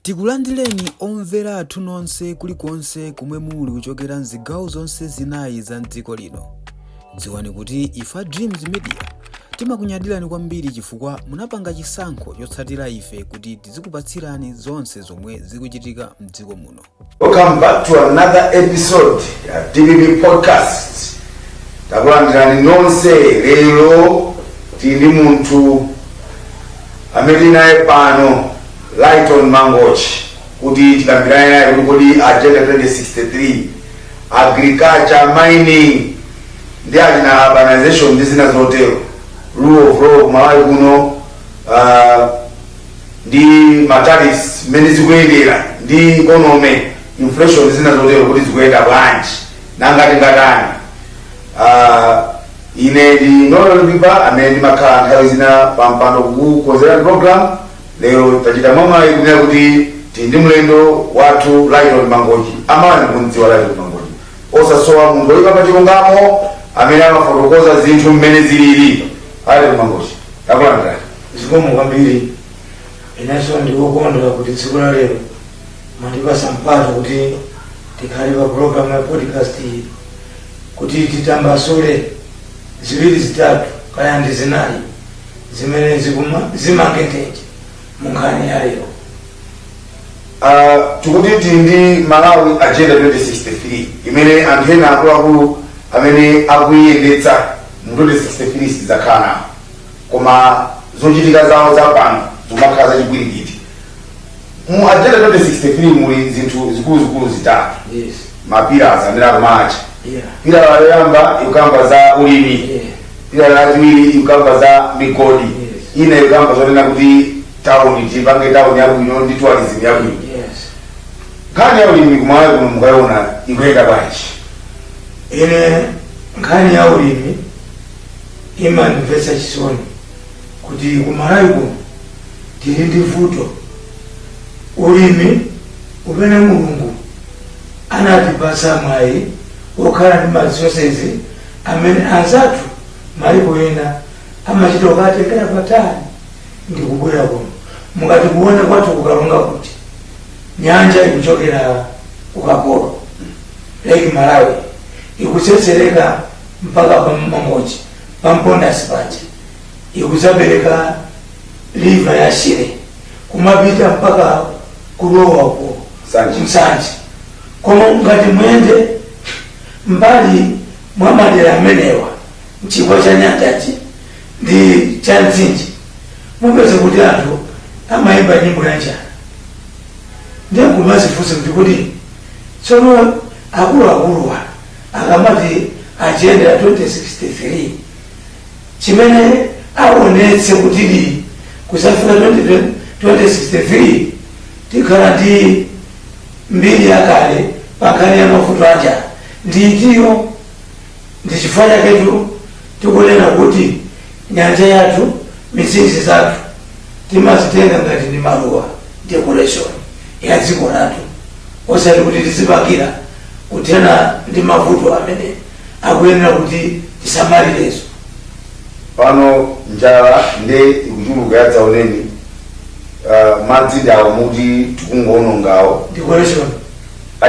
Tikulandireni omvera athu nonse kulikonse kumwe muli kuchokera mzigawo zonse zinayi za mdziko lino. Dziwani kuti ife Dreams Media timakunyadirani kwambiri chifukwa munapanga chisankho chotsatira ife kuti tizikupatsirani zonse zomwe zikuchitika mdziko muno. Welcome back to another episode ya DBB podcast. Takulandirani nonse lero tili munthu amene naye pano Lighton Mangochi kuti tikambirane naye kuti agenda 2063 agriculture, mining ndi urbanization ndi zina zotero, rule of law Malawi kuno, ndi matariffs mene zikuyendera ndi economy, inflation zina zotero kuti zikuyenda bwanji nangati ngatani. Ine ndi Noel Biba amene ndimakhala nthawi zina pampando kukonzera program. Leo tachita mama ikunena kuti tindi mlendo wathu Lighton Mangochi amene kundziwa Lighton Mangochi osasowa munthu oyipa pachilungamo amene amafotokoza zinthu mmene zilili. Lighton Mangochi takulandirani. Zikomo kwambiri. Inenso ndikukondwa kuti tsiku la lero mwandipasa mpata kuti tikhale pa program ya podcast kuti titambasule ziwiri zitatu kaya ndi zinayi zimene zimangenteje munkhani ya lero. Tikuti tindi Malawi agenda 2063 imene anthu ena akuluakulu amene akuyendetsa mu 2063 sizakhala koma zochitika zawo zapano zimakhala zachigwirigiti. Mu agenda 2063 muli zinthu zikuluzikulu zitatu. Yes. Mapillars amene akumacha. Yeah. Pillar yoyamba ikukamba za ulimi. Yeah. Pillar yachiwiri ikukamba za migodi. Yes. Ina ikukamba zonena kuti town tipange town yabwino ndi tourism yabwino. Yes. Nkhani ya ulimi kumalawi kuno mukaona ikuyenda bwanji? Ine nkhani ya ulimi imandimvetsa chisoni kuti kumalawi kuno tili ndi vuto. Ulimi umene Mulungu anatipatsa mwayi okhala ndi resources amene anzathu maiko ena amachita kukatengera patali ndi kubwera kuno. Mukati kuona kwathu kukalonga kuti nyanja ikuchokera kukapolo Lake Malawi ikutsetsereka mpaka pa Mangochi pampondasi paja ikuzapereka river ya Shire kumapita mpaka kulowa ku Msanji. Koma ngati mwende mbali mwa madera amenewa mchigwa cha nyanjachi ndi cha Mtsinje mupeza kuti anthu amayimba nyimbo ya njala. Ndiye kumazifunsa kuti tsono akuluakuluwa akamati agenda ya 2063 chimene aonetse kuti kusafika 2063 tikhala ndi mbiri yakale pankhani ya mavuto a njala ndiitiyo. Ndi chifukwa chaketu tikunena kuti nyanja yathu, mitsinje zathu timazitenga ngati ndi maluwa, decoration ya dziko lathu, osati kuti tizipangira kuthana ndi mavuto amene akuyenera kuti tisamalireso. Pano njala nde ikuchuluka yadzaoneni, madzi ndawo muti tikungoonongawo Decoration.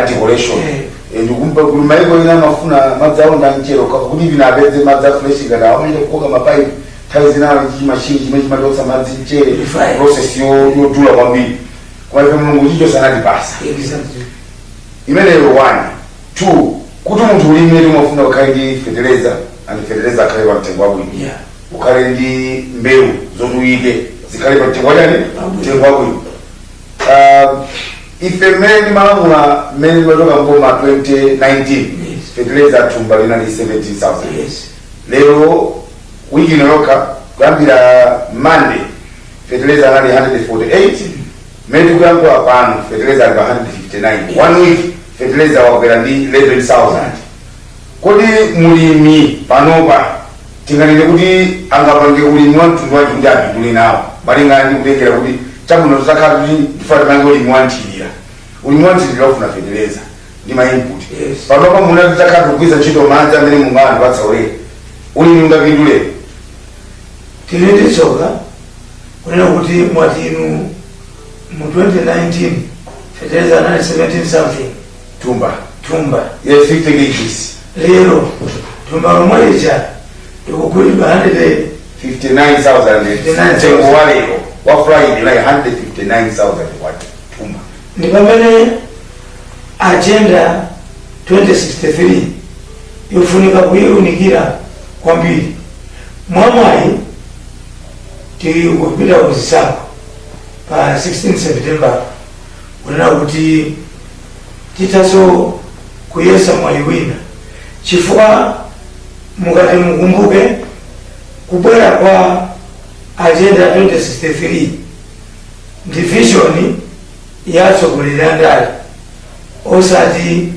Decoration. Ndikumpa kuti maiko ina mafuna madzi aonda mchero kuti vinapedze madzi afresh ngati amene kukoka mapaipi nthawi zinawo chimashini chimene chimatotsa madzi mchere process yodula kwambiri. Kwa hivyo Mulungu chicho sanatipasa. Imeneyo 1. 2. Kuti munthu ulimi umafuna ukhale ndi fertilizer, and fertilizer akhale pa mtengo wabwino. Yeah. Ukhale ndi mbewu zoti uyike zikhale pa mtengo wabwino. Ife mmene ndimalamula mmene timatoka mboma 2019 fertilizer thumba linali 17,000. Yes. Lero wiki inayokha kuyambira Monday fertilizer anali 148. Mmene tikuyankhula pano fertilizer ali pa 159. 1 week fertilizer wakwera ndi 11,000. Kodi mulimi panopa tinganene kuti angapange ulimi wa mtundu wanji kuti apindule nawo malingana ndi kutengera kuti chakuno tizakhala kuti tifanire ulimi wanthirira. Ulimi wanthirira ufuna fertilizer ndi ma input. Yes. Panopa muna tizakhala kugwiza ntchito madzi amene Mulungu anatipatsa ulere. Ulimi ungapindule. Tili ndi tsoka kunena kuti mwati inu mu 2019 fertilizer anali 17 something tumba yes 50 kgs lero tumba lomweja ikugulibwa 59,000 tengo walero wa Friday like 159,000 what tumba ni pamene agenda 2063 yofunika kuyiunikira kwambiri mwamwayi tikupita kuzisako pa 16 September unena kuti titaso kuyesa mwayi wina chifukwa mukati mukumbuke kubwera kwa agenda 2063 ndi vision yatsogoleri andale osati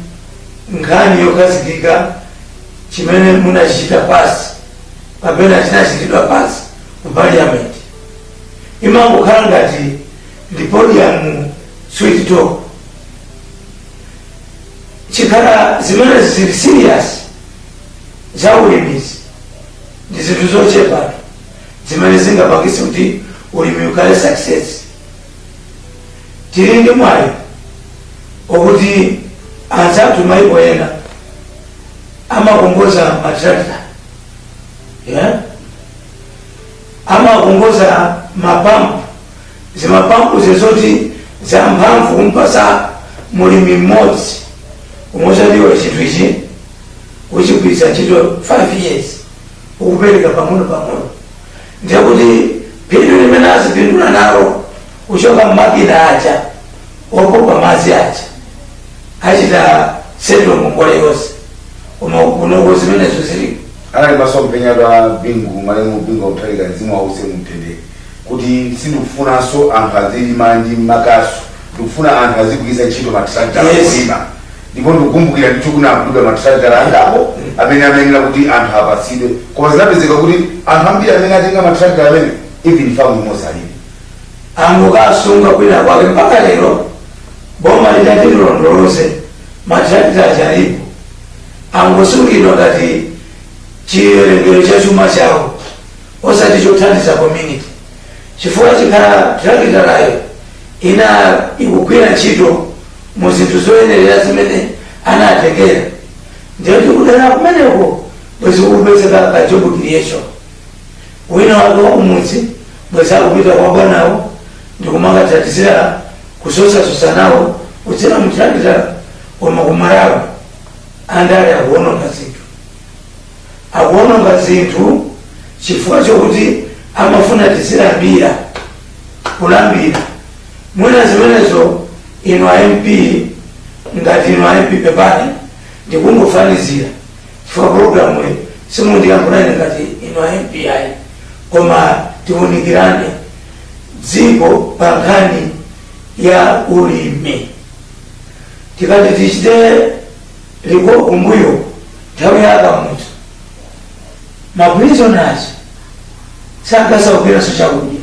nkhani yokhazikika chimene munachita pasi kapena chinachitidwa pasi ku parliament imangokhala ngati ndi podium sweet talk chikhala zimene zili serious za ulimizi ndi zinthu zochepa zimene zingapangitse kuti ulimi ukhale success. Tili ndi mwayi okuti anzathu maiko ena amakongoza matrakta amakongoza mapampu zimapampu zezoti za mphamvu kumpasa mulimi mmodzi umozaliwa chinthu ichi uchigwiritsa ntchito 5 years ukupereka pang'ono ndiye kuti phindu limene azipindula nalo kuchoka mmakina aja opopa madzi aja achita seto mungole yonse kunoko zimenezo zilipo anali masompenyadwa bingu malemu bingu uthalika mzimu wause mutendere kuti sindikufunanso anthu azilima ndi makasu ndikufuna anthu azigwiritsa ntchito matrakta kulima ndipo ndikukumbukira ndithu kuna akudwa matrakta angapo amene amenera kuti anthu apasidwe koma zinapezeka kuti anthu ambiri amene atenga matrakta amene even famu imozalini angokasunga kwina kwake mpaka lero boma litatilondoloze matrakta achalipo angosungidwa ngati chiwerengero cha chuma chawo osati chothandiza community chifukwa chikhala trakta layo ina ikugwira ntchito mu zinthu zoyenerera zimene anatengera ndiyo tikudera kumeneko bwezi kupezeka ka job creation wina wake wakumudzi bwezi akupita kwa bwanawo ndikumakathandizira kusosasosa nawo kudzera mu trakta koma kumalawi andale akuononga zinthu chifukwa chokuti amafuna tizilambira kulambira mwina zimenezo ino MP ngati ino MP pepani ndikungofanizira chifukwa programu simundiyankhulani ngati ino MP ayi koma tiunikirane dziko pa nkhani ya ulimi tikati tichite liko kumbuyo nthawi yakamutu maprisoners sankasaukiraso chakudya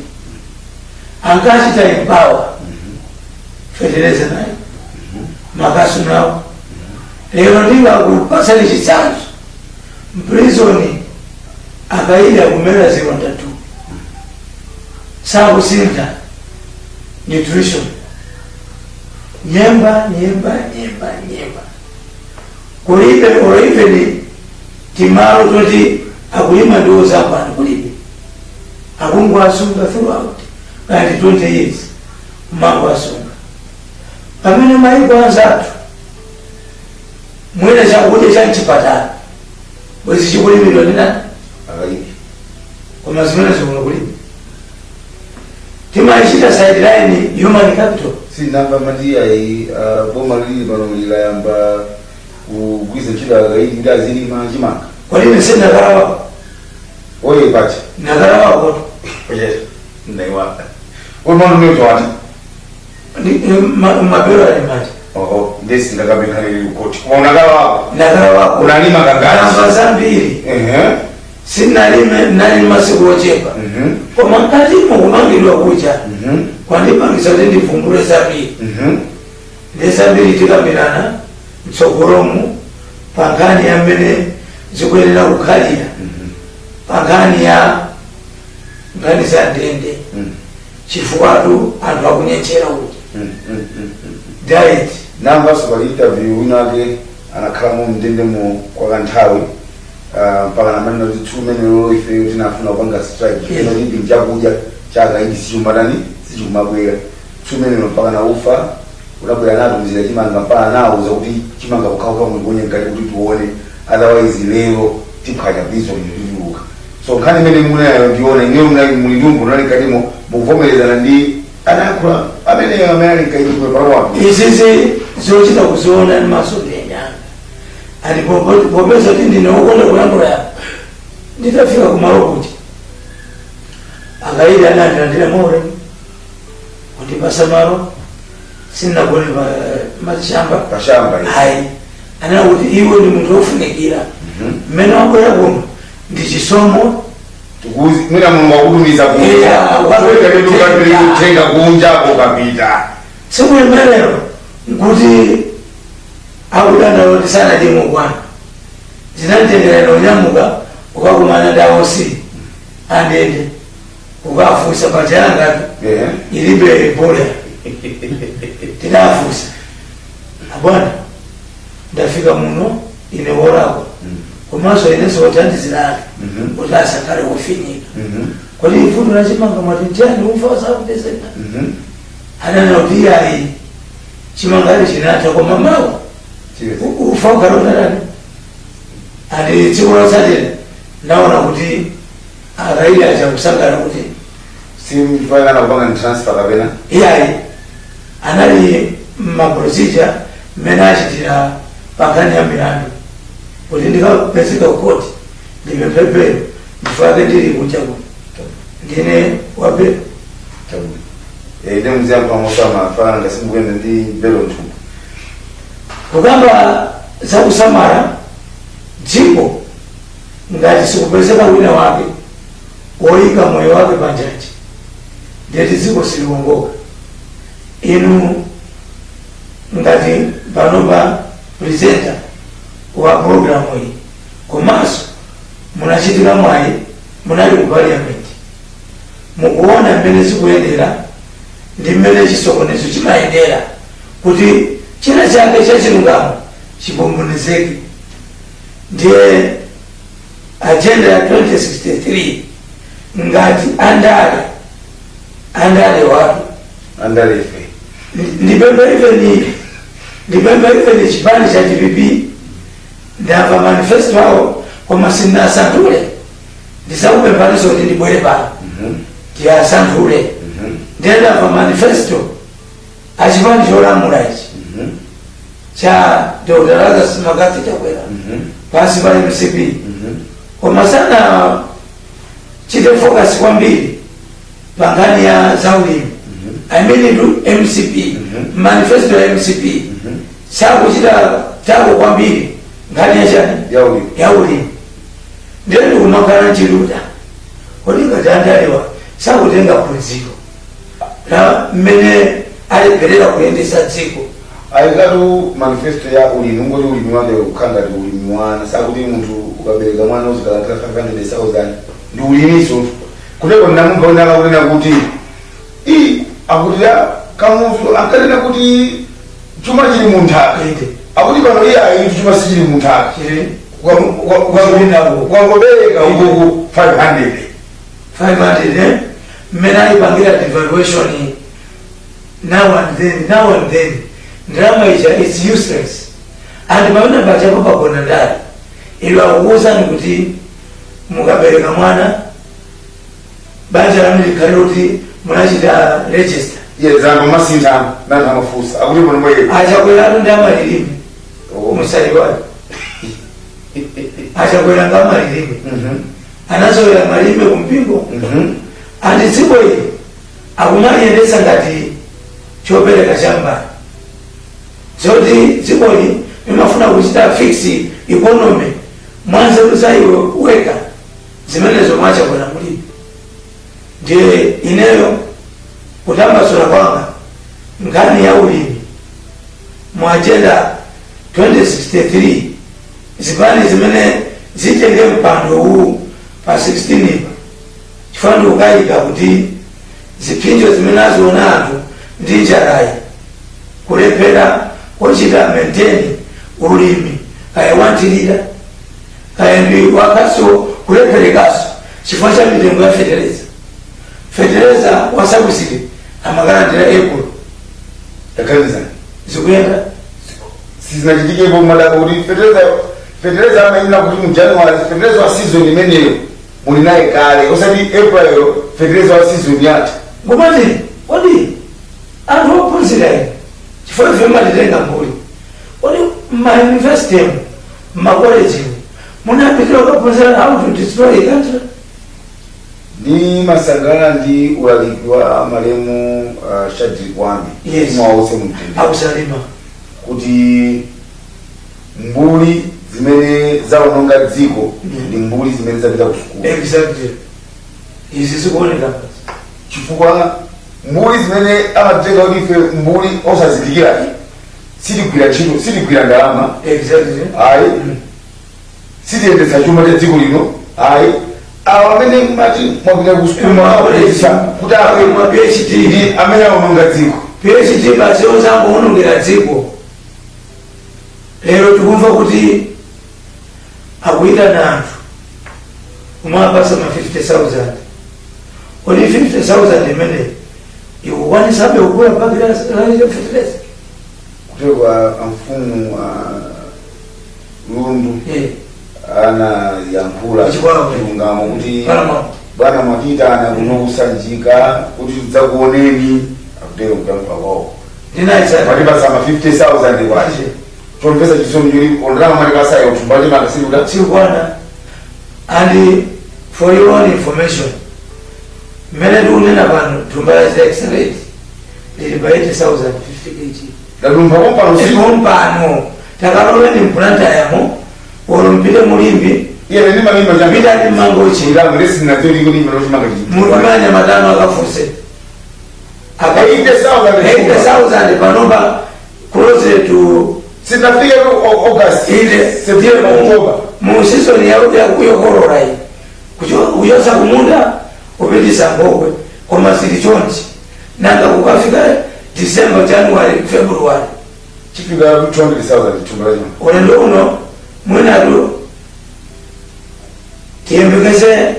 ankachita empower fertilizer nayo makasu nawo lero ndingakupasani chitsanzo mprisoni akaida kumera zilonda tu sakusintha nutrition nyemba kulibe or even timalo toti akulima ndiwo zapano kulibe akungu asunga throughout ngati 20 years mango asunga pamene maiko anzathu mwina chakudya cha mchipatala bwezi chikulimidwa ndi nani akalibe koma zimenezo kuno kulibe timaichita sideline human capital sinamba mandiya boma lili pano lilayamba kugwiza ntchito akaidi kuti azilima chimanga kwalime sendakala wako oye pacha nakala wako oye ndaiwa mano notowati mapero alimati oho ndesi ndakapinkalili ukoti koma unakala wako nakala wako unalima namba zambiri sinalime nalima sikuochepa koma nkatimo kumangidwa kucha kwandipangisa kuti ndivumbule zambiri ndezambiri tikambirana mtsogolomu pankhani ya mmene zikuyenera kukhalira pankhani ya nkhani za ndende chifukwa anthu akunyechera uchi diet namba so bali interview winake anakhala mu mndendemo kwa kanthawi mpaka na maneno kuti 2 menelo ife tinafuna kupanga strike ino lipi chakudya chaka ichi sichumatani sichumabwera 2 menelo mpaka na ufa unabwera nato mzira chimanga mpaka nawo zakuti chimanga kukauka mwenye ngati kuti tuone otherwise lero tiphanya bizo liluka so nkhani imene munayo ndiona ineyo mulindumbu nali katimo mukuvomerezana ndi anakula amene America ilikuwa pamoja izizi zochita kuziona ni maso yenyanga ali popeza kuti ndinokonda kulambula nditafika kumalo kuti akaida anandira more kundipasa malo sina kule mashamba pashamba hai ana kuti iwe ni muntu ofunikira mmene wakola kuno ndi chisomo tukuzi mwina Mungu akutumiza kuja waweka ndio kutenga kunja ukapita siku imelero kuti akudanda loti sana dimo kwana zinatendera nyamuka ukakumana ndawo si andende ukafusa pachanga ilibe pole tinafusa abwana ndafika muno ine worako kumaso ineso watandi zilali utasa kare ufinyika kwa hiyo ifudu na chimanga matinjani ufa sababu deseka anana utia hii chimanga hili chinata kwa mamao ufa ukarona nani adi chikula sadile naona kuti araili acha kusangara kuti simfanya na kupanga ni transfer kabena iyai anali maprocedure menachitira pakani ya milandu kuti ndikapezeka kukoti ndimepepero ndifake ndiri kuchaku ndine wape ine mzee mpamosama fana ngasimbukwenda ndi belo ntumbu kukamba za kusamara dziko ngati sikupezeka wina wake woyika moyo wake panjaji ndeti dziko siliwongoka inu ngati panopa presenter wa programu hii komaso munachitika mwayi munali ku parliament mukuona mmene zikuyendera ndi mmene chisokonezo chimayendera kuti china chake chachilungamo chibombonezeke ndiye agenda ya 2063 ngati andale watu andale ife ndipembe ife ni chipani cha DPP ndava manifesto wao kwa masina santule ndisakupempaniso kuti ndibwere pano kia santule ndendava manifesto achipani cholamula ichi cha Dr. Lazarus Magathi chakwera pasi pali MCP koma sana chite focus kwambiri pangani ya zaulimi I mean MCP manifesto ya MCP sakuchita tako kwambiri ngani ya chani ya ulimi ndeni kumakana chiruda kodinga tandalewa sakutenga phunziro na mmene aliperera kuyendesa dziko ayikatu manifesto ya ulimi ngoti ulimi wake ukhanga ndi ulimi wana sakuti munthu ukabereka mwana uzikalatira 500,000 ndi ulimiso kuteko ndamumva unaka kunena kuti akutira kamuzu ankanena kuti chuma chili munthaka akuti pano iye ayi chuma sichili munthaka kwangobereka ukuku 500 mmene alipangira devaluation now and then drama is useless and maana bachapo pakona ndani ili akuuza ni kuti mukabereka mwana banja la mlikaroti mnachita register zango masinta na mafusa akuti bono moye achakwera ndama lilimi musali wake achakwera ngama lilimi anazoya malime kumpingo andi dziko ili akumayendesa ngati chopereka shamba zoti dziko ili imafuna kuchita fix economy mwanze kusaiwe weka zimenezo mwacha kwa mulimi ndiye ineyo kutambasula kwanga ngani ya ulimi mu agenda 2063 zipani zimene zitenge mpando huu pa 16 chifando ukayika kuti zipinjo zimene aziona anthu ndi njalayi kulepera kochita maintain ulimi kayawantirira kayandi wakaso kuleperekaso chifukwa cha mitengo ya fetereza wasabusire amagarantira ekulu yakaniza zikuyenda sizinachitikepo madako kuti fetereza amaina kuti mujanuary fetereza wa season imeneyo muli naye kale osati april fetereza wa season yati ngomati kodi anthu ophunzira ine chifukwa ife matitenga mbuli kodi mmauniversity mmakoleji munapitira kuphunzira how to destroy a country. Ni masangana ndi ulaliki wa malemu Shadrack Wambi mwawose mutende akusalima kuti mbuli zimene zaononga dziko ndi mbuli zimene zapita ku sukulu. Exactly. Izi zikuoneka chifukwa mbuli zimene amatenga kuti ife mbuli osazindikira sitigwira ntchito sitigwira ndalama. Exactly. Ayi sitiyendetsa chuma cha dziko lino. Ayi amene mati mwapita ku sukulu mwakulesa kuti awe mwa PhD amene aononga dziko. PhD basi ozango onongera dziko. Lero tikumva kuti akuita na anthu umapasa ma 50,000 kodi 50,000 imene iwanisabe ukula pakira laile feteleza kutewa mfumu Lundu ana yankula kulungamo kuti bwana mwatitana kuno kusanjika kuti tidzakuoneni akutero kutampa kwao ndinaisa matipasa ma 50,000 kwache chomvesa chisomjuri ondama matipasa yo tumbati makasiri kuda sikwana. And for your own information, mene tunena pano tumbala za X-ray lilipa 80,000 50 kg dadumpa kompano sikompano takalola ni mplanta yamo olumpile mulimbi yele ni malima jambi bila ni mango chi ila mresi na teori kuni mloshi magaji mulimanya matano akafuse aka 80,000 panomba close to sinafika August ile September October mu season ya kuyokorora hii kuyosa kumunda upitisa ngokwe kwa masiri chonchi nanga kukafika December January February chifika 200,000 tumbala olendo uno mwenado tiyembekeze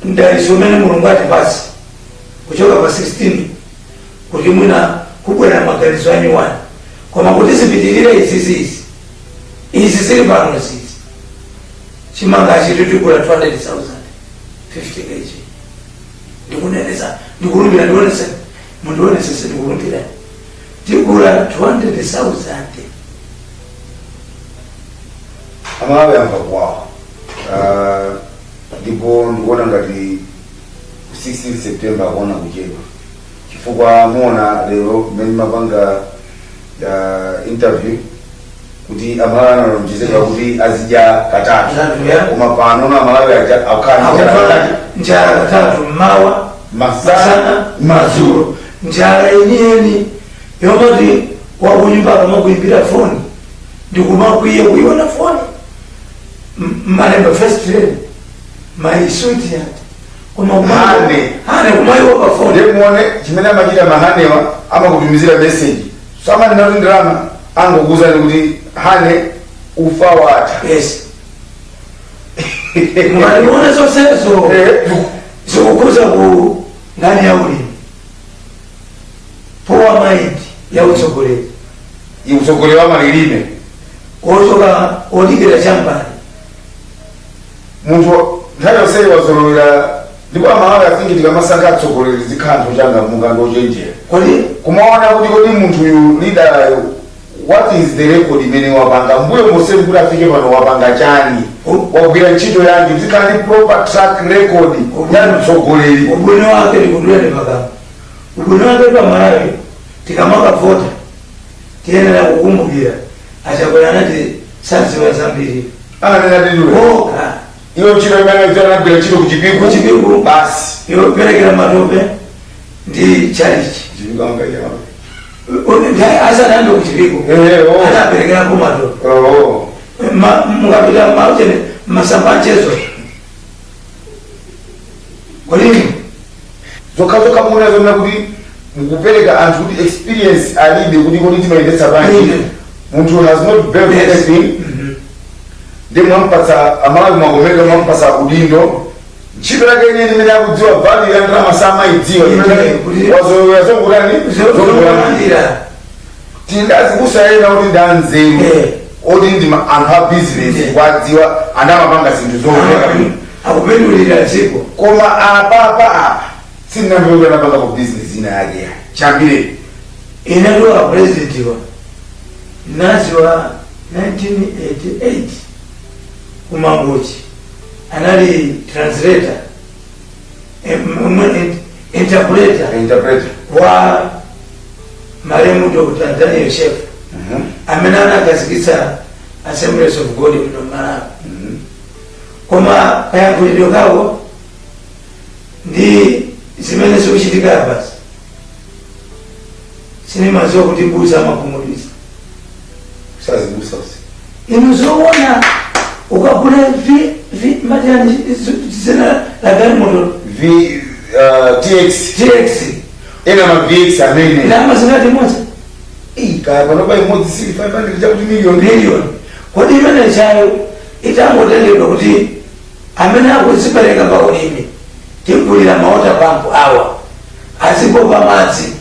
ndalisomene mulungu ati basi kuchoka pa 16 kuti mwina kubwera maganizo anyuwani koma kuti zipitirire izi zili pano zizi chimanga achitutikula 200,000 50 kg ndikuneneza ndikulumbira ndionese mundionesese ndikulumbira tikula 200,000 amawe yamba kwao ndipo ndikuona ngati 16 September akuona kuchedwa chifukwa muona lero mmene mapanga interview kuti amalawi analonjezeka kuti azidya katatu koma pano na amalawi akhala njala katatu mawa masana mazuro njala yeniyeni yomati wakunyumba kamakuimbira foni ndikumakwiye kuiona foni malemba first trade my sweetheart hane kumaiwa pa foni muone chimene amachita mahanewa amakutumizira message sama ndinati ndirama angokuzani kuti hane ufa wata yes mwalimuone zosezo zikukuza ku ngani ya ulimi powa maindi ya utsogolezi utsogolezi wa malilime ochoka olikira chambani munthu nthawi yonseyi wazolowera ndipo amalawi afingi tikamasanga atsogoleri zikhanzo changa munganga ochenjera kodi kumaona kuti kodi munthuyu leader what is the record imene wapanga mbuyo moseri kuti afike pano wapanga chani wagwira ntchito yanji zikhala ndi proper track record ya mtsogoleri ubwino wake likunduleni makamba ubwino wake pamalawi tikamaka vota tiyenera kukumbukira achakwera nati saziwa zambiri ananenatidula iyo ntchito imene zanagwira ntchito kuchipiku basi iyo perekera matope ndi chalichi asanambe kuchipiku anaperekera kumatope mukapita mauchene masamba nchezo kolini zokhazoka muona zomena kuti mukupereka anthu kuti experience experience alibe kuti timayendetsa bwanji. Munthu has not built anything. Ndi mwampatsa amalawi mwakomeka mwampatsa udindo. Ntchito yake yenyewe imene akudziwa value ya ndalama samaidziwa. Wazongurani? Zongurandira. Tindazikusayena kuti ndanzeru. Oti ndi anthu a business kwadziwa andamapanga zinthu zooneka. Akupindulira dziko. Koma apa sinamveka anapanga ku business ina yake. Chambire. Inatoka president wa Nazi wa 1988 kumangochi anali translator interpreter wa maremu Dr. Daniel Chef amene anakazikitsa Assemblies of God kuno Malawi. Koma kayankhulidwe kawo ndi zimene zikuchitika basi sinemaziwa kuti mbuza amakhumudwitsa. Sazibusa inu zoona ukagula matani zina la gari moto TX ena ma VX amene na mazingati moja kaya panopa imodzi si 500 chakuti million. Kodi imene chayo itangotengedwa kuti amene akuzipereka pa ulimi tikulira maota pampu awa azipopa madzi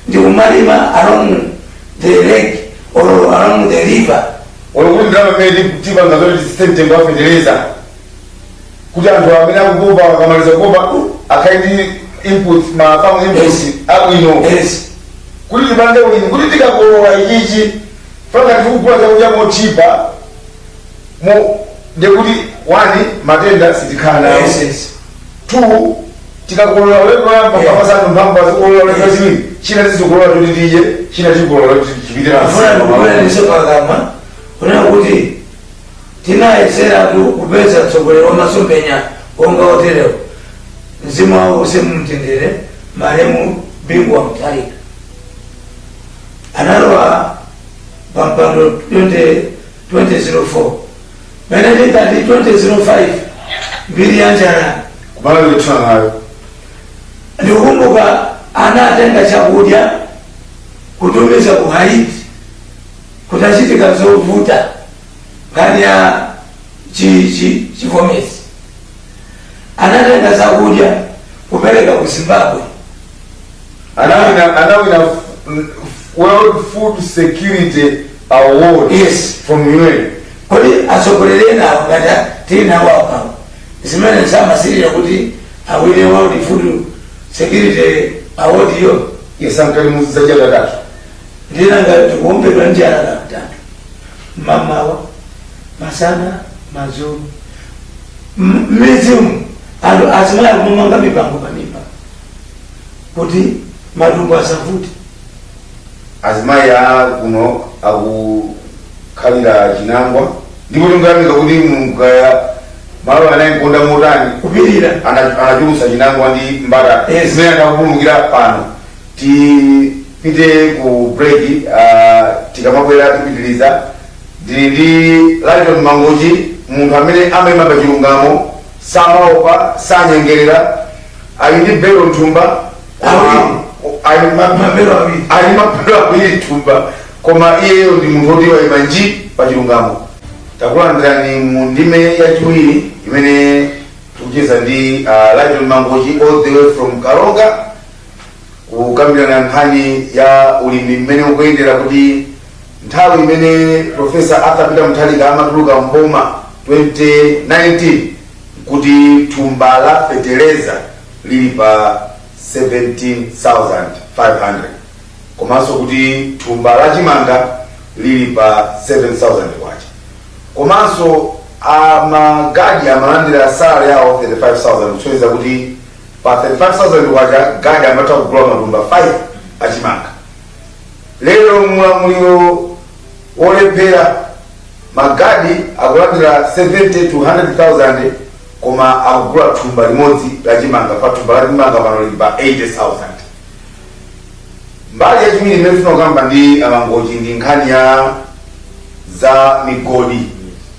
ndi kumalima along the lake or along the river. Olokuti ndalama imene tipanga zoti tisitentengo afetereza kuti anthu amene akupopa akamaliza kupopa akhaindi input ma farm input abwino. Kuti tipange ulimi kuti tikakolola ichichi faka tikugula chakudya mochipa ndekuti 1 matenda sitikhala nawo. 2 tikakolola ulendo yamba pamasanu mphamvu azikolola ulendo ziwiri china tizikolola kuti tije china tikolola kuti chipitira msana kuna kuti tinayesera kupeza mtsogoleri wamasompenya onga otero mzimu wawo usemumtendere maremu Bingwa Mutharika analowa pampando 2004 mene tikati 2005 mbiri yanjana kumala kuletuna nayo. Ndikumbuka anatenga chakudya kutumiza ku Haiti kutachitika zovuta ngani ya chivomezi. Anatenga chakudya kupeleka ku Zimbabwe. Anawina World Food Security Award from UN. Kodi asokolelena wakata tina wapa zimene zamasirira kuti awine World Food Security Award yo. Sankali muzizaja katatu ndinanga tikuombedwa njala katatu mamawa masana mazuru mizimu alo azimaya kumanga mipango pamipa kuti madumbu asavuti. azimaya kuno akukhalira Chinangwa ndipo tingamika kuti mungaya malo anayikonda motani kupirira anachulusa Chinangwa ndi Mbata zimene ndakupulumukira pano. Tipite ku break tikamabwera tipitiliza ndili ndi Lighton Mangochi munthu amene amayima pa chilungamo samaopa sanyengerera ali ndi belo Nthumba ali mapelo awiri Nthumba koma iyeyo ndi munthu woti wayima nji pa chilungamo. Takulandirani mu ndime yachiwiri imene tikucheza ndi Lighton Mangochi all the way from Karonga kukambirana nkhani ya ulimi mmene ukuyendera kuti nthawi imene Profesa Arthur Peter Mutharika amatuluka mboma 2019 kuti thumba la feteleza lili pa 17,500 komanso kuti thumba la chimanga lili pa 7,000 kwacha komanso amagadi amalandira salary yawo 35,000 kuchoweza kuti pa 35,000 kwacha gadi amatha kugula matumba 5 achimanga. Lero mulamuliro olephera magadi akulandira 70 to 100,000 koma akugula thumba limodzi la chimanga pa thumba la chimanga pano lili pa 80,000. Mbali yachiwiri imene tifuna kukamba ndi Mangochi ndi nkhani ya za migodi.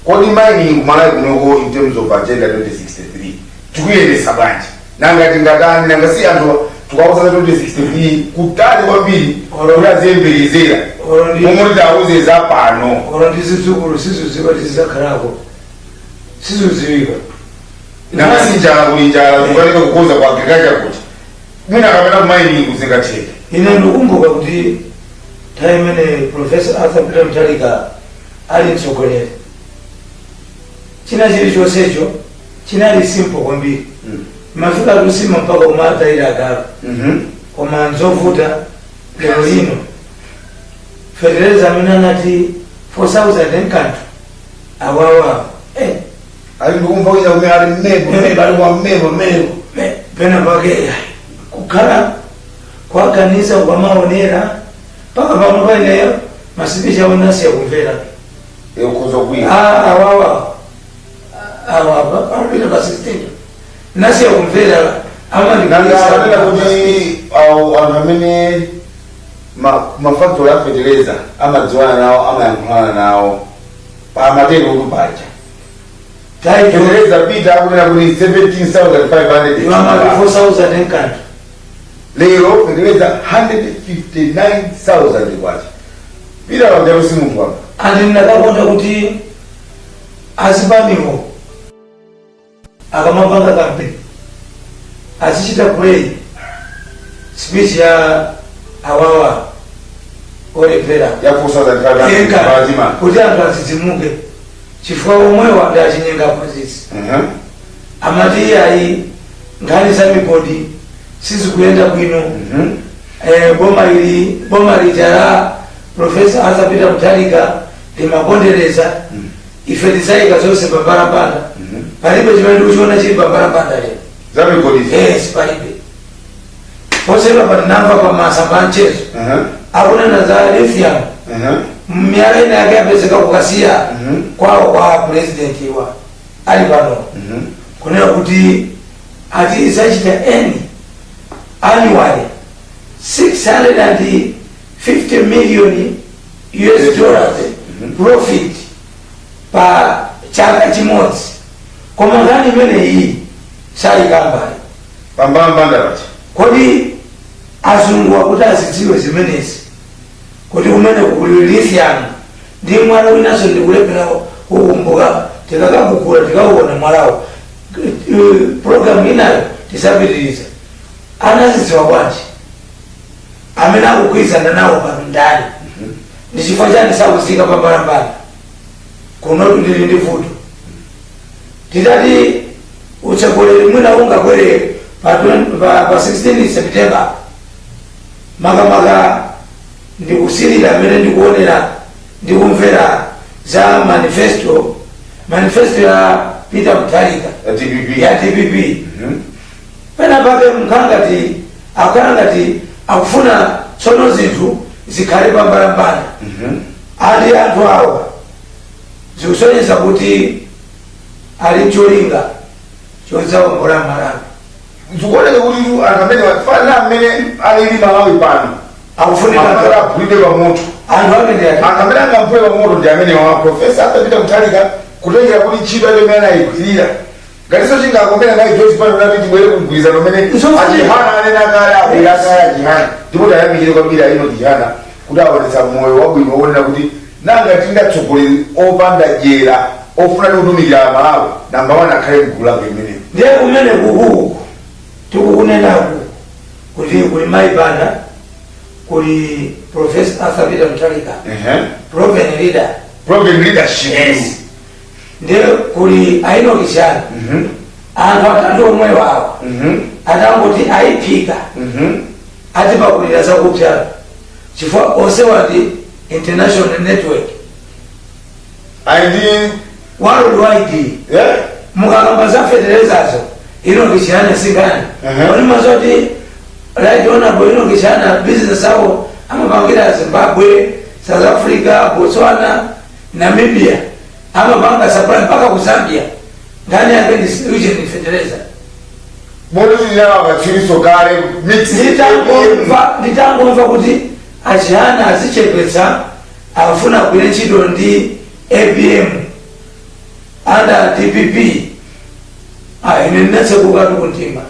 Kodi mining kumalawi kunoko in terms of agenda 2063 tikuyendesa bwanji nanga tingatani nanga si anthu tukauza 2063 kutali kwambiri ulazemberezera mumuri auze zapano ora ndizitsukuru sizuziva tizakharako sizuzivika nakasinjala kulinjala kubalika kukoza kwa agriculture kuti mwina kapena kumaini kuzingatheka. Ine ndikumbuka kuti time imene Professor Arthur Peter Mutharika ali mtsogoleri china chilichonsecho chinali simple kwambiri mafika tusima mpaka umatayira agalo koma nzovuta lero lino fertilizer amene anati 4,000 enkanthu awawa ali ndikumva kuita kumene ali mmebo ali kwa mmebo pena pake kukhala kwaganiza kwamaonera mpaka pano paneyo masipicha awo nasiya kumvera ukhoza kuya awawa apita pa 16 nasiya kumvera nangaatela kuti anthu amene mafactory a fertilizer amadziwana nawo amayankhulana nawo pamatero kuti paja fertilizer pita akunena kuti 17,500 4,000 enkanthu lero fertilizer 159,000 kwacha pita pamjalo si munthu wapa andi ndakakonda kuti azipaniwo akamapanga campaign azichita play speech ya awawa olepera ya 4,500 kuti anthu azidzimuke chifukwa omwewa ndi achinyenga pozisi amati ayi nkhani za migodi sizikuyenda bwino boma lijala Professor Arthur Peter Mutharika limapondereza ife tizayika zonse pambalambanda palibe chimene tikuchiona chili pambalambanda lero za migodi palibe posera patinamva pamasamba amchezo akunena za lithium mmyala ina yake apezeka kukasiya kwawo kwa president wa ali pano kunena kuti ati isachita annually 650 million US dollars profit pa chaka chimodzi koma nkhani imene iyi saikambali pambalambanda pacha kodi azungu akuti azidziwe zimenezi kuti kumene kuli lithium ndi mwala winaso ndikulepera kukumbuka tikakakukula tikauona mwalawo program inayo tisapitiriza anazidziwa bwanji amene akugwirizana nawo pano ndani ndi chifukwa chani sakuzika pambalambanda kuno ndili ndi vuto titati utsogoleri mwina ungakwere pa 16 September makamaka ndikusilira amene ndikuonera ndikumvera za manifesto ya Peter Mutharika ya DPP pena pake mkhangati akangati akufuna tsono zinthu zikhale pambalambanda ati anthu awa zikusonyeza kuti ali mcholinga chozawombola Malawi zikuoneka kuti anthu amene fana amene alili Malawi pano akufunika apulide pamoto anthu amene angampule pamoto ndi amene wa Professor Arthur Peter Mutharika kutengera kuti ntchito ile imene anayigwirira ngatiso chingakomera naye George pano nati tibwere kumgwirizano umene ajihana anene akale akuyakaya jihana ndipo tayamikire kwambiri alino jihana kuti aonetsa moyo wabwino wonena kuti nanga tingatsogoleri opanda jera ofuna kutumikira Malawi namba 1 akhale mgulu lake imeneyo ndiye kumene kuku tikukunenaku kuti kuli maibanda kuli Professor Arthur Peter Mutharika proven leadership ndiye kuli ainokishana anthu atatu omwe wawo atangoti ayiphika atipakulira zakupyala chifukwa onse wati international network aindi worldwide mukakamba za fertilizazo inokishana singani oni mazoti right honorable inokishana business awo amapangira Zimbabwe, South Africa, Botswana, Namibia amapanga supply mpaka ku Zambia ndani yake distribution fertilizer kale nditangomva kuti achihana azichepetsa afuna kugwira ntchito ndi ABM under DPP ine ndinatsekukatu kuntima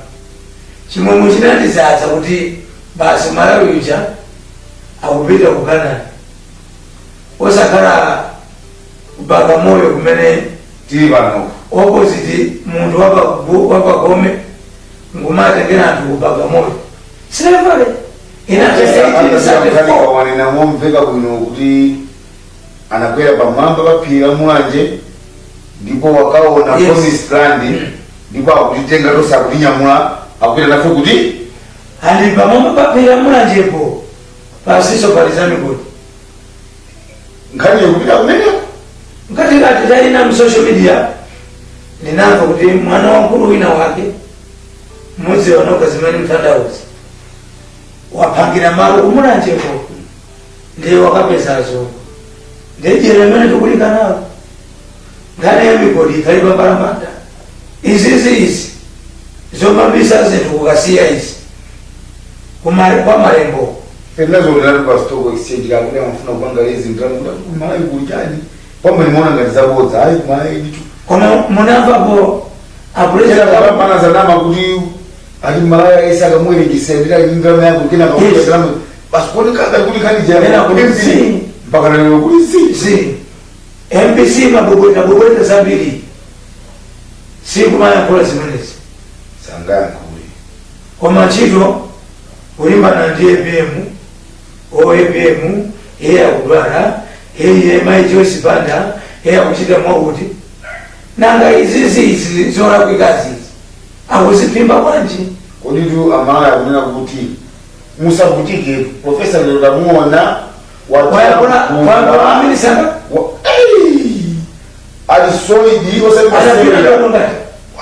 chimwe muchinatizaza kuti basi Malawi uja akupita ku Canada osakhala Bagamoyo kumene tili pano opposite muntu wapagome ngumatengera anthu ku Bagamoyo silevale wanena momveka bwino kuti anakwera pamwamba pa phiri la Mulanje ndipo wakaona promised land ndipo akutitenga tosa akutinyamula akupita nafe kuti ali pamwamba pa phiri la Mulanjepo pasiso palizami kuti nkhani yakupita kumeneko ngati talina mu social media ninamva kuti mwana wankulu wina wake mmodzi wanoka zimene mtandauzi wapangira malo kumulanjeko ndiye wakapezazo ndejera imene tikulika nawo nkhani ya migodi ikhali papalamanda izi zomabisa zinthu kukasiya izi kwa malembo enazolelani pa stock exchange kakuti amafuna kupanga lezi mtandauzi Malawi kulichani pomwe nimeona ngati zabodza ayi kumayi ndicho koma munamvapo apuleza kapambana zanama kuti ati Malawi esa kamwere kisendera ingama yako kina kakuti salamu pasipoti kaka kuti kanijana kuti mpaka leo kuti si MPC mabobweta zambiri sikumaya kola zimenezi sangana kuli koma ntchito kulimbana ndi EPM OEPM eya kudwala eye Joyce Banda eya kuchita mwakuti nanga izi zolakwikazi akuzipimba kwanji kodi tu amala kunena kuti musavutike professor lero tamuona wayakona aminisanga ali solid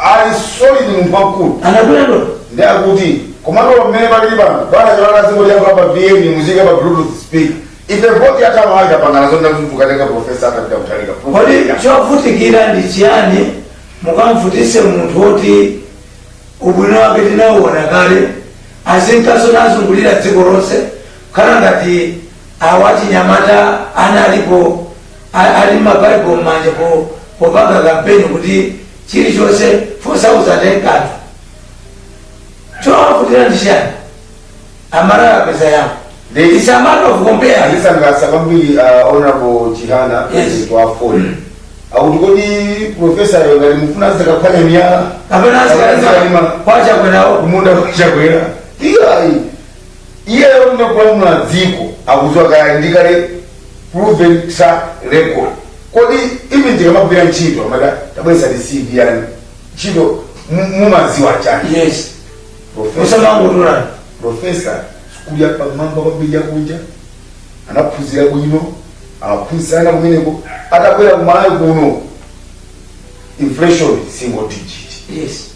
ali solid mpakulu anakula ndo ndiye akuti komando pamene palili pano bana chawala zingo lyako apa VM muzika pa Bluetooth speak ife voti hata mwaga pangana zonda mtu katenga professor akapita kutalika kodi chovutikira ndi chiyani mukamvutise munthu woti ubwino wake tinawuona kale azinkaso nazungulira dziko lonse khala ngati awachinyamata analipo ali mabaibo mmanja popanga kampeni kuti chilichonse 4,000 kanthu chowavutira ndi chiyani amara apeza yawo it's a matter of compare alisangasa kwambiri honorable Chihana to afford akuti kodi professor yo ngati mufuna zakaphwanya miyala kapena azikaliza kwacha kwenawo kumunda kwachakwera iye unokulamula dziko akuzwa kaya ndikale proven track record kodi imi ndikamagwira ntchito amada tabwesa DC yani ntchito mumaziwa chani yes usamangotulani professor skuli ya pamamba kwambiri yakunja anaphunzira bwino amaphunzirana kumeneko atakwera kumalawi kuno inflation single digit yes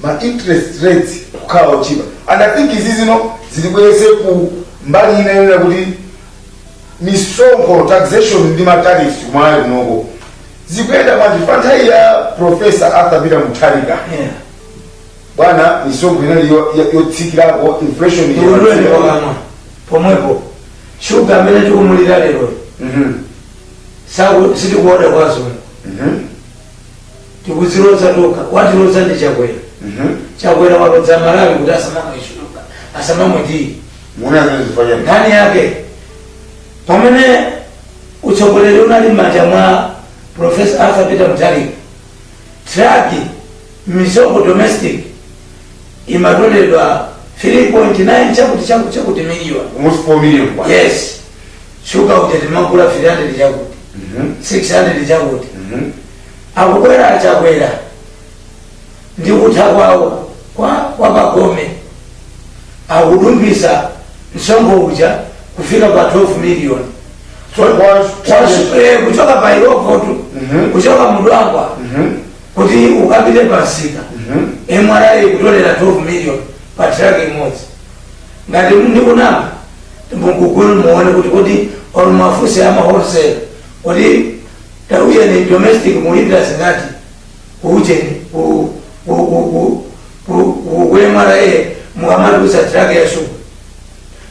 ma interest rates kukhala ochipa and I think izi zino zilibwese ku mbali inayoona kuti misonkho taxation ndi ma tariffs kumalawi kunoko zikuyenda mwanji ya professor Arthur Peter Mutharika bwana misonkho inali yotsikirako inflation iyoakama pomwepo shuga amene tikumulira lero sitikuona kwazo tikuziloza toka watiloza ndi chakwera chakwera walodza Malawi kuti asamamwe ndi ndani yake pamene utsogoleri unali m'manja mwa Professor Arthur Peter Mutharika traki misonkho domestic imatoledwa 3.9 chakuti milioni almost 4 million yes shuga ujatimagula 300 chakuti 600 chakuti akukwera achakwera ndi kutha kwawo kwa Pagome akudumbisa msonkho uja kufika pa 12 million kuchoka pa Irovotu kuchoka Mudwangwa kuti ukapite pasika MRI kutolera 12 million pa track imodzi ngati ndikunama mukugulu muone kuti olumafuse ama wholesale kuti tauye ni domestic mulibira singati kuujeni MRI mukamatusa track ya shuga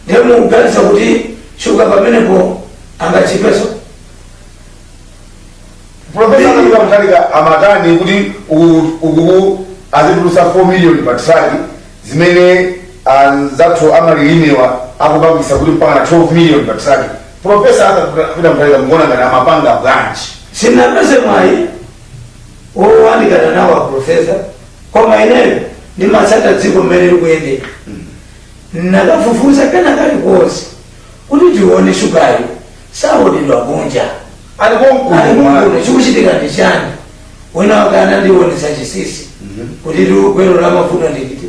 ndiye mukuganisa kuti shuga pamenepo angachipeso Professor Peter Mutharika amatani kuti azitulusa 4 million pa track zimene zathu amalilimiwa akupangisa kuti mpaka na 12 million pa truck. Profesa akapita mtalika mkuona ngati amapanga branch. Sinapese mwayi owandikana nawo profesa koma ineyo ndimasata dziko mmene likuyendera. Nakafufuza kana kalikonse kuti tione shugayo saonedwa kunja alikonkuno chikuchitika ndi chani wina wakana ndionesa chisisi kuti likwero la mafuta ndikiti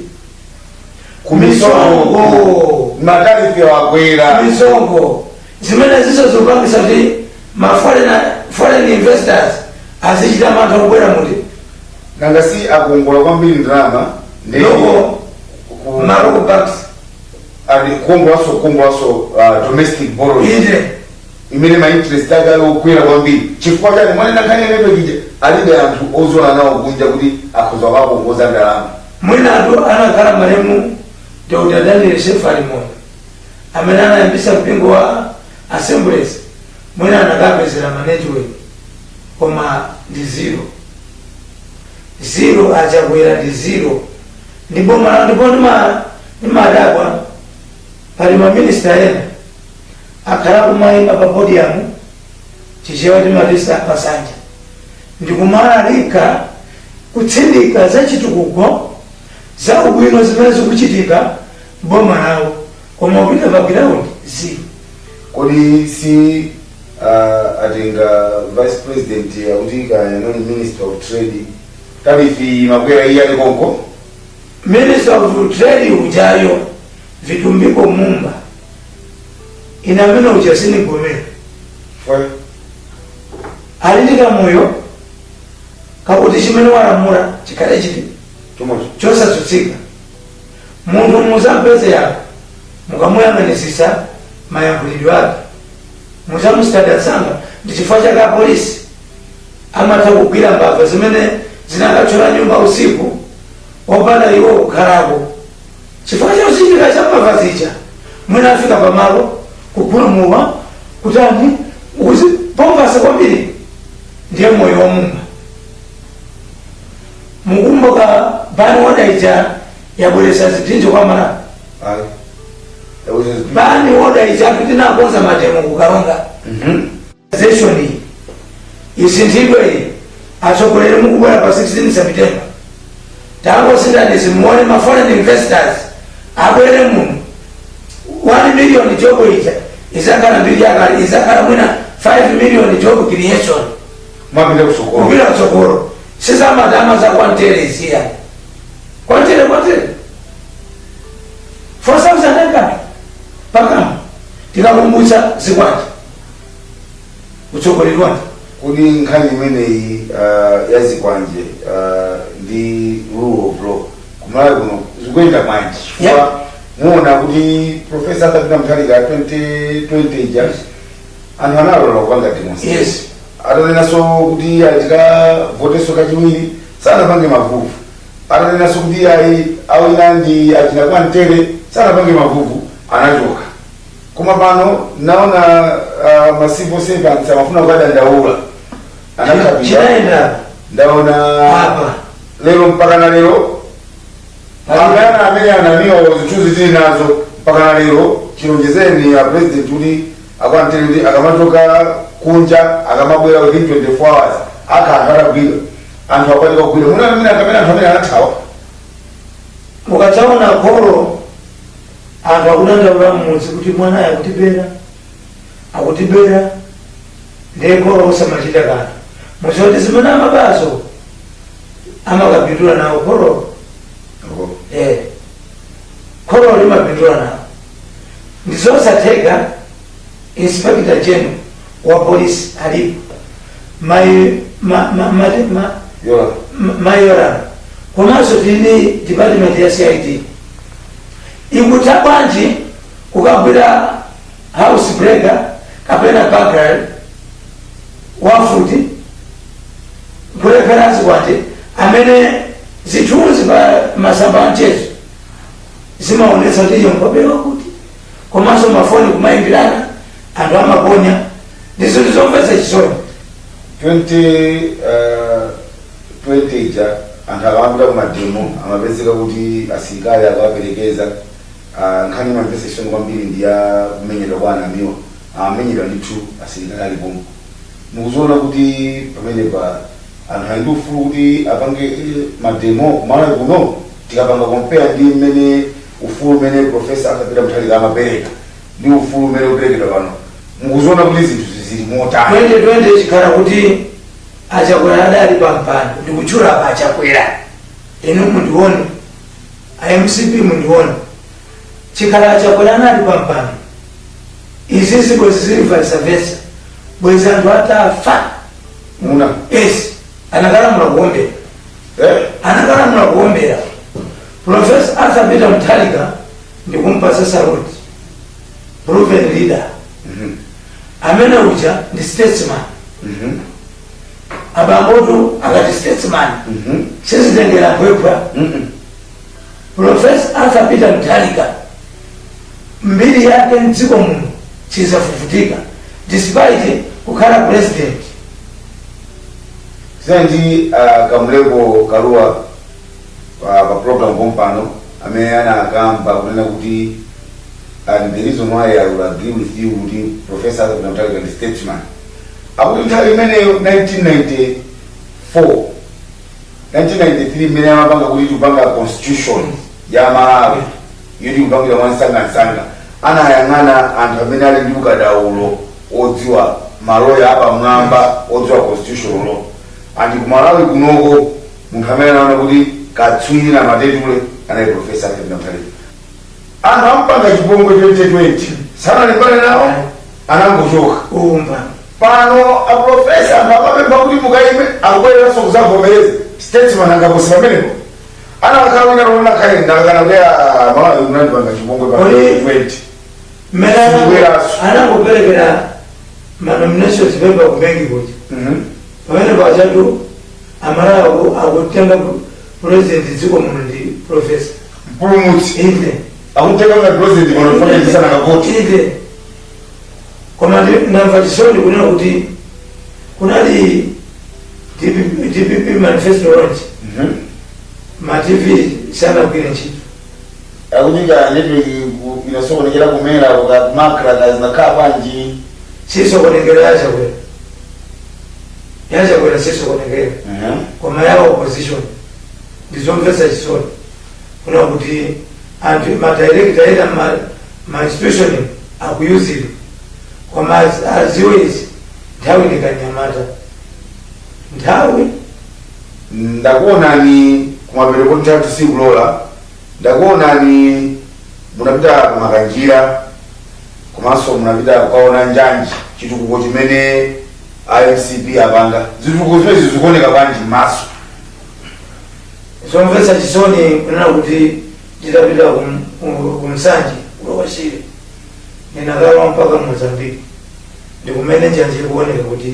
kumisongo matarifi wakwera kumisongo zimene ziso zopangisa kuti foreign investors azichita mantha kubwera muti nangasi akongola kwambiri ndrama loko maroko banks ali kongolaso domestic borrowing inde imene ma interest ake alokwera kwambiri chifukwa chani mwana nakhani nepekija alibe anthu ozola nawo kunja kuti akhoza kwakongoza ndalama. mwina anthu anakhala malemu Dr. Daniel Shefali Moyo amene anayambisa mpingo wa Assemblies mwina anakapezera management koma ndi zero achakwera ndi zero ndipo ndimadabwa pali maminista ena akhala kumayima pa podium chichewa timatisa pasanja ndikumalalika kutsindika za chitukuko za ubwino zimene zikuchitika boma lawo koma upita pa ground zero. Kodi si atenga vice president yautika yanoni minister of trade tarifi makwera iya likonko minister of trade ujayo vitumbiko mumba inamena uchasini gomera alindika moyo kakuti chimene walamula chikale chiti chosatsutsika munthu muzampeze yako mukamuyang'anisisa mayankhulidwe ake muzamusitadatsanga ndi chifukwa chake apolisi amatha kugwira mbava zimene zinakathyola nyumba usiku opanda iwo kukhalako chifukwa chochitika cha mbava zija mwina afika pamalo kupulumuwa kutani pompasa kwambiri ndiye moyo wa mumba mukumbuka bani wodaija yabweresa zipinjo kwa mara bani wodaija kuti nakonza matemo kukalonga zeshoni isinthidwe atsogoleri mukubwera pa 16 September tangosindanizi muone ma foreign investors abwere muno 1 million job ija izakhala mbili yakali izakhala mwina 5 million job creation mapinde kusokolo kupita kusokolo sisa madama za kwantere zia kwantere 4,000 eka paka tikakumbutsa zikwati utsogoleri wanje kodi nkhani imeneyi yazikwanje ndi rule of law kumalawi kuno zikuyenda bwanji chifukwa muona kuti profesa akapita mthalika 2020 ija anthu analola kupanga demonstration. Yes. Atanenaso kuti atikavoteso kachiwiri sanapange mavuvu. Atanenaso kuti awinandi achina kwantere sanapange mavuvu anachoka. Koma pano naona ma civil servants amafuna kukadandaula. Chinaenda ndaona hapa lero mpaka na lero amana amene ananiwa zituzi zili nazo mpaka na lero chilonjezeni ya president kuti akwantere kuti akamatoka kunja akamabwera within 24 hours akakhala gwira anthu akwatika kugwira muna amene akamene anthu amene anathawa mukataona kholo anthu akudandaula mmudzi kuti mwana akutibera ndiye kholo usamachita kanthu muzoti zimene amabazo amakapindula nawo kholo kholo limapindula nawo ndizosatheka inspector general wa polisi alipo mayora komanso tili department ya CID ikuta bwanji kukagwira house breaker kapena burglary wafuti kulephera zikwati amene zithunzi pa masamba anchezo zimaonesa kuti yongobewa kuti komanso mafoni kumayimbirana anthu amaponya ndizo ndizomvetsa chisoni 20 ija anthu akamapita kumademo amapezeka kuti asilikali akawaperekeza nkhani imamvesesoni kwambiri ndi ya kumenyedwa kwa anamiwa amenyedwa ndithu asilikali alipomo. Mukuzoona kuti pamene pa anthu ali ndi ufulu kuti apange mademo kumalawi kuno tikapanga compare ndi mmene ufulu umene Profesa Arthur Mutharika amapereka ndi ufulu umene uperekedwa pano. Mukuzoona kuti zinthu zili motani. 2020 chikhala kuti achakwera adali pampando ndikuchula pa achakwera inu mundione IMCP mundione chikhala achakwera anali pampando izi zibwezi zili vice versa bwezi anthu atafa muna yes anakalamula kuombera anakalamula kuombera Professor Arthur Mutharika ndikumpasa salute proven leader amene uja ndi statesman abambotu akati statesman sizitengera mpwepwa Professor Arthur Mutharika mbiri yake mdziko muno chizafufutika despite kukhala president. Senti Kamuleko Kaluwa pa program kompano amene anakamba kunena kuti and the reason why I will agree with you kuti Professor Arthur Mutharika ndi statesman akuti nthawi imeneyo 1993 mmene amapanga kuti tupanga constitution ya Malawi yoti kupangira mwansangasanga anayang'ana anthu amene ali ndi ukadaulo odziwa maloya apamwamba odziwa constitution law andi kumalawi kunoko munthu amene anaona kuti katswiri na matetule anali Professor Arthur Mutharika. Anthu ampanga chipongwe 2020 sanalimbane nawo anangochoka pano aprofesa anthu amapempha kuti mukaime akubwereranso kuzavomereza statesman angaposi pamenepo anakhala wina lona khalenda akakana kuti Malawi kunandipanga chipongwe pa 2020 anangoperekera manominations paper kubengi kuti pamene pachatu amalawi akutenga president dziko muno ndi professor mpulumutsi inde akutenga na president wanafanya sana kakoti inde koma ndamva chisoni kunena kuti kunali DPP manifesto launch ma TV sana kwina ntchito akutika network inasokonekera kumera kwa makra zinakaa panji sisokonekera yachakwera sisokonekera koma yawo opposition ndizomvesa chisoni kuna kuti anthu madirector ena ma institution akuyuzira koma aziwezi nthawi ndikanyamata nthawi ndakuonani kumapereko nthawi sikulola ndakuonani munapita kumakanjira komanso munapita kukaona njanji chitukuko chimene IMCP apanga zitukuko zimene zikuoneka panji maso zomvesa chisoni kunena kuti nditapita kumsanji kulowashire ninakalawa mpaka Mozambique ndikumene njanji ikuoneka kuti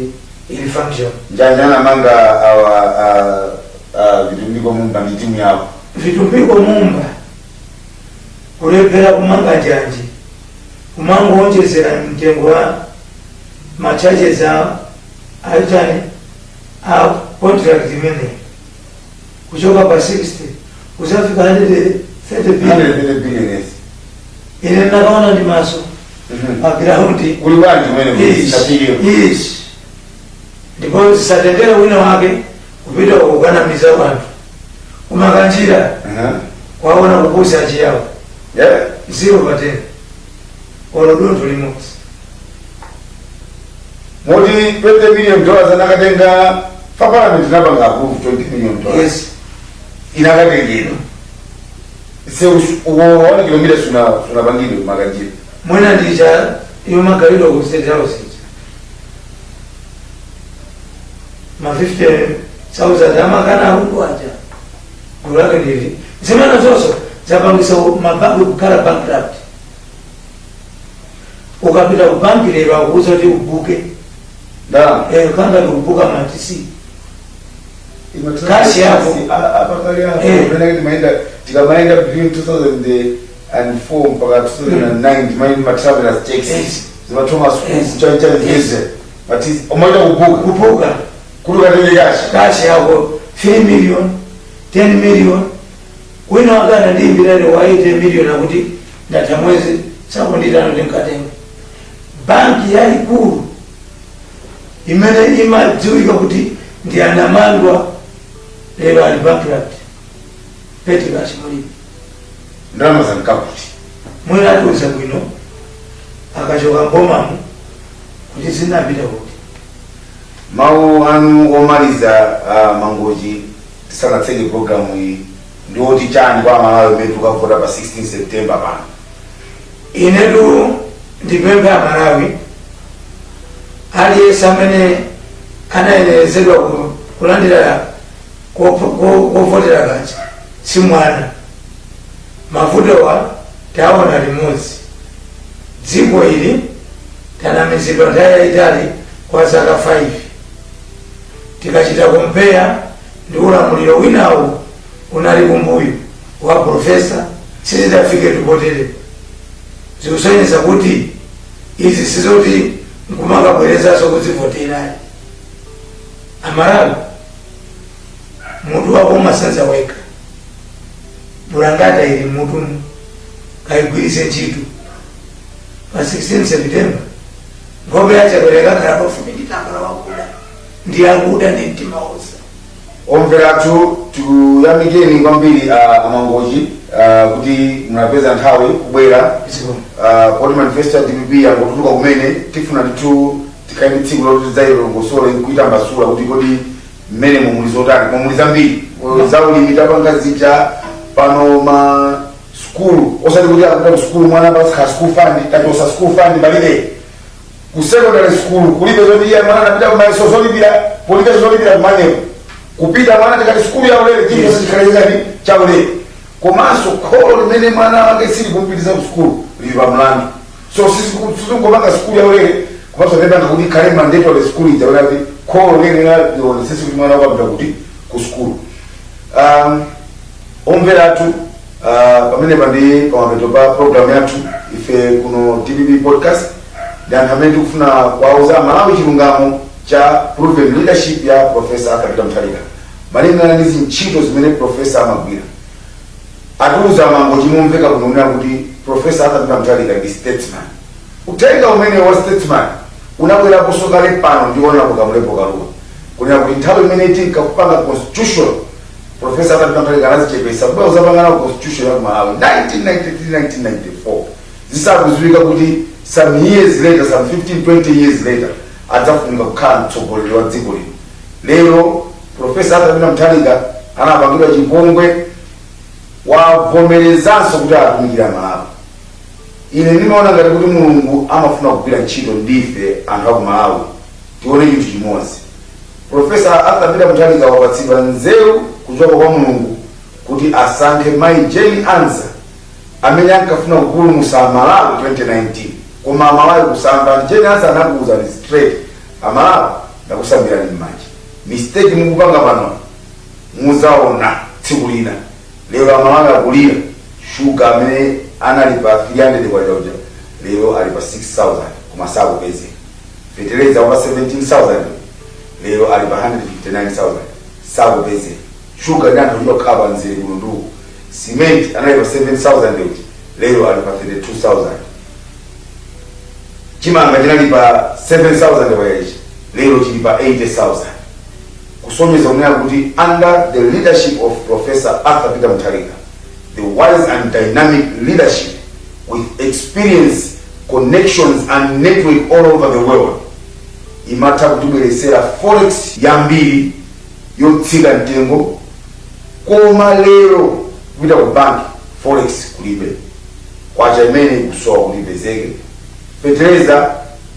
ili function njanji anamanga vitumbiko mumba ndi timu yako vitumbiko mumba kulephera kumanga njanji kumangoonjezera mtengo wa macharges aitani a contract imene kuchoka pa 60 kuzafika 130 billion ine nakaona ndi maso pa ground kuli bwanji mwene yes ndipo zisatengera wina wake kupita kukanamiza wanthu kumakanjira kwaona kupusa nchi yawo 0% olodontho limodzi moti $20 million anakatenga fa parliament napanga approve $20 million yes inakatengedwa se uone kilomita sunapangidwe makanjira mwena ndicha iyo magaliro ku state house ma 50,000 amakana akundu aja kulake ndivi zimene zonso zapangisa mabanki kukhala bankrupt ukapita ku banki lero akuuza kuti ubuke kanga ndikubuka matisi kashi yako tikamaenda between 2004 mpaka 2009 timaindi matravelers taxi zimatoma kuchaichaize matisi umaita kubuka kubuka kuli katenge kashi yako 3 million 10 million wina wakana ndimbirane wa 8 million akuti ndatha mwezi sakunditano tinkatenga. Banki yaikulu imene imadziwika kuti ndi anamangwa lero ali bankrupt Petrobras mulibe ndalama za mkakuti mwina atuza bwino akachoka mbomamu kuti zinapita kuti. Mawu anu omaliza Mangochi tisanatseke programu iyi ndioti chani kwa Malawi metu tukavota pa 16 September pano. Inetu ndipempha Malawi aliyense amene anayenerezedwa kulandira kovotera kacha si mwana. Mavutowa taona limodzi. Dziko ili tanamizidwa nthawi yayitali kwa zaka 5. Tikachita kumpeya ndi ulamuliro winawo unali kumbuyo wa profesa sizidafike tupotere. Zikusonyeza kuti izi sizoti nkumakabwerezaso kuzivotera. Amalawi mutu wako umasanza weka bulangata ili mutu kaigwirise ntchito pa 16 September ngobe yachapereka khala pafupi nditambala wakuda ndiyakuda ndi mtima wonse. Omveratu tuyamikeni kwambiri Mangochi kuti munapeza nthawi kubwera poti manifesto ya DPP yangotuluka kumene tifuna titu tikaini tsiku loti zailongosole kuitambasula kuti kodi mmene mumulizotani mumuliza mbiri zaulimi tapanga zija pano ma skulu osati kuti akuta skulu mwana pasika school fund tatosa school fund balile ku secondary school kulibe zoti ya mwana napita kuma sozolipira polika sozolipira kumanyepo kupita mwana tikati skulu ya ulele chiko sichikaleza ni cha ulele komanso kholo limene mwana wake sili kumpitiza ku skulu liva mlandu. So sisi kuzungomanga skulu ya ulele kumaso nenda kuti kale mandate wa skulu ija wala kholo lene la sisi kuti mwana wake kuti ku skulu. Omveratu pamene pandi pamapeto pa program yathu ife kuno DPP podcast dan hamene tikufuna kwauza Malawi chilungamo cha proven leadership ya Professor Arthur Peter Mutharika. Malingana ndi ntchito zimene professor amagwira. Atuza Mangochi mumveka kunena kuti Professor Arthur Peter Mutharika ndi statesman. Utenga umene wa statesman unabwera kusokale pano ndiona kukamulepo kaluwa. Kunena kuti nthawi imene tinkakupanga constitution Professor Arthur Peter Mutharika anazichepesa kuba uzapangana constitution ya Malawi 1993-1994. Zisakuziwika kuti some years later, some 15-20 years later, adzafunika kukhala mtsogoleri wa dziko lino. Lero Professor Arthur Peter Mutharika anapangidwa chipongwe wavomerezanso kuti atumikira Malawi. Ine ndimaona ngati kuti Mulungu amafuna kugwira ntchito ndife anthu aku Malawi tione chinthu chimodzi. Professor Arthur Peter Mutharika wapatsidwa nzeru kuchoka kwa Mulungu kuti asankhe Mai Jane Anza amene ankafuna kupulumutsa Malawi 2019 koma Malawi kusamba Jane Anza anakuuza ni straight Malawi ndakusambira ni manje mistake mukupanga pano muzaona tsiku lina. Lero Malawi akulira sugar amene analipa 300 kwa Georgia lero alipa 6,000 koma sakupezeka. Fertilizer wa 17,000 lero alipa 159,000 sakupezeka. Sugar ndi anthu yokhala nzeri kuno. Cement analipa 7,000 lero alipa 32,000. Chimanga chinalipa 7,000 wayechi lero chilipa 80,000. Kusonyeza unena kuti under the leadership of Professor Arthur Peter Mutharika, the wise and dynamic leadership with experience, connections and network all over the world, imatha kutibweresera forex yambiri yotsika mtengo koma lero kupita ku banki forex kulibe kwacha imene kusowa kulipezeke. Fertilizer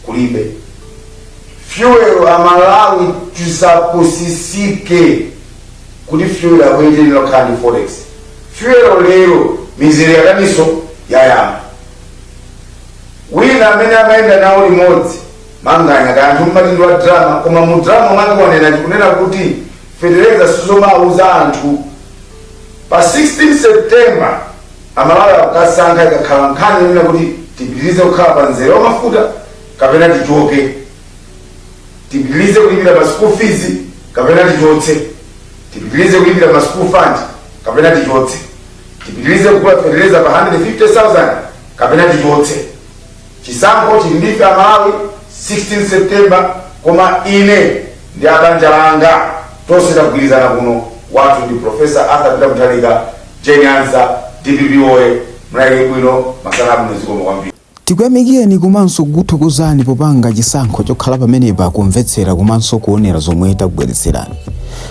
kulibe. Fuel Amalawi tusapusisike kuti fuel akwende lokandi forex. Fuel lero mizere yakaniso yayama. Wina amene amaenda nawo limodzi manganya kanthu mmatindo wa drama koma mu drama manga wanena kunena kuti Fertilizer sizomauza anthu pa 16 September Amalawi akasankha ikakhala nkhani nena kuti tipitirize kukhala pa nzere wa mafuta kapena tichoke. Tipitirize kulipira pa school fees kapena tichotse. tipitilize kulipira ma school fund kapena tichotse, tipitilize kugula fertilizer pa 150,000 kapena tichotse. Chisankho chili ndife Amalawi 16 September, koma ine ndi abanja langa tonse tagwirizana kuno. Watu ndi Professor Arthur Peter Mutharika, Jane Anza, DPPOA, mlaike bwino, masanabu nezikomo kwambiri. Tikuyamikeni komanso kukuthokozani popanga chisankho chokhala pamenepa kumvetsera komanso kuonera zomwe takubweretserani.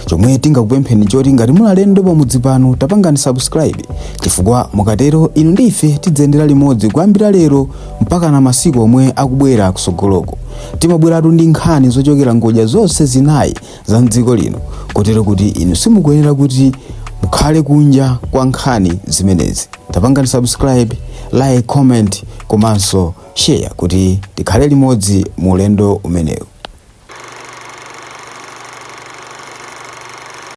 Chomwe tingakupempheni choti ngati muli alendo pamudzi pano tapangani subscribe, chifukwa mukatero inu ndife tidzayendera limodzi kuyambira lero mpaka na masiku omwe akubwera kusogoloko. Timabweratu ndi nkhani zochokera ngodya zonse zinayi za mdziko lino, kotero kuti inu simukuyenera kuti mukhale kunja kwa nkhani zimenezi. Tapangani subscribe, like, comment komanso share kuti tikhale limodzi mu ulendo umenewu.